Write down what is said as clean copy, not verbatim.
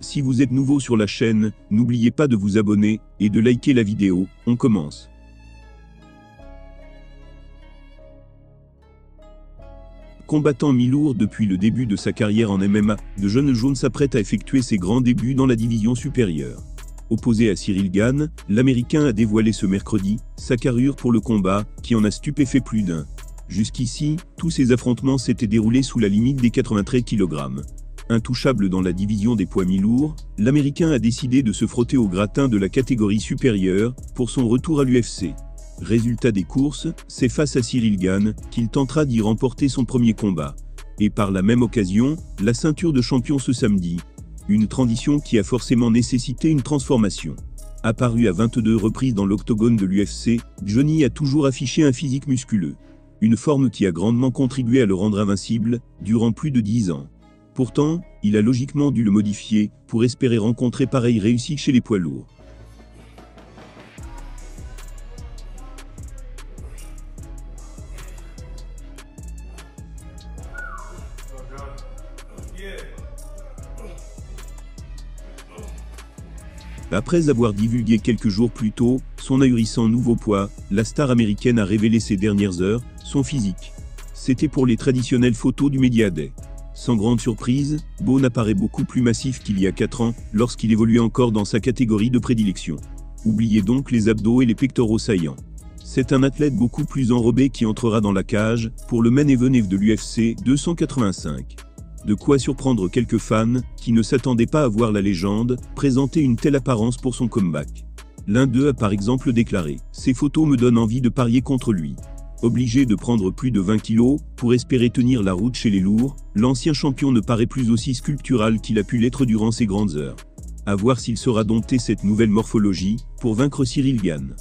Si vous êtes nouveau sur la chaîne, n'oubliez pas de vous abonner et de liker la vidéo. On commence. Combattant mi-lourd depuis le début de sa carrière en MMA, de Jon Jones s'apprête à effectuer ses grands débuts dans la division supérieure. Opposé à Ciryl Gane, l'Américain a dévoilé ce mercredi sa carrure pour le combat, qui en a stupéfait plus d'un. Jusqu'ici, tous ses affrontements s'étaient déroulés sous la limite des 93 kg. Intouchable dans la division des poids mi-lourds, l'Américain a décidé de se frotter au gratin de la catégorie supérieure pour son retour à l'UFC. Résultat des courses, c'est face à Ciryl Gane qu'il tentera d'y remporter son premier combat. Et par la même occasion, la ceinture de champion ce samedi. Une transition qui a forcément nécessité une transformation. Apparu à 22 reprises dans l'octogone de l'UFC, Johnny a toujours affiché un physique musculeux. Une forme qui a grandement contribué à le rendre invincible durant plus de 10 ans. Pourtant, il a logiquement dû le modifier pour espérer rencontrer pareille réussite chez les poids lourds. Après avoir divulgué quelques jours plus tôt son ahurissant nouveau poids, la star américaine a révélé ces dernières heures son physique. C'était pour les traditionnelles photos du Media Day. Sans grande surprise, Bourne apparaît beaucoup plus massif qu'il y a 4 ans, lorsqu'il évoluait encore dans sa catégorie de prédilection. Oubliez donc les abdos et les pectoraux saillants. C'est un athlète beaucoup plus enrobé qui entrera dans la cage pour le main event de l'UFC 285. De quoi surprendre quelques fans qui ne s'attendaient pas à voir la légende présenter une telle apparence pour son comeback. L'un d'eux a par exemple déclaré « Ces photos me donnent envie de parier contre lui ». Obligé de prendre plus de 20 kilos pour espérer tenir la route chez les lourds, l'ancien champion ne paraît plus aussi sculptural qu'il a pu l'être durant ses grandes heures. À voir s'il saura dompter cette nouvelle morphologie pour vaincre Ciryl Gane.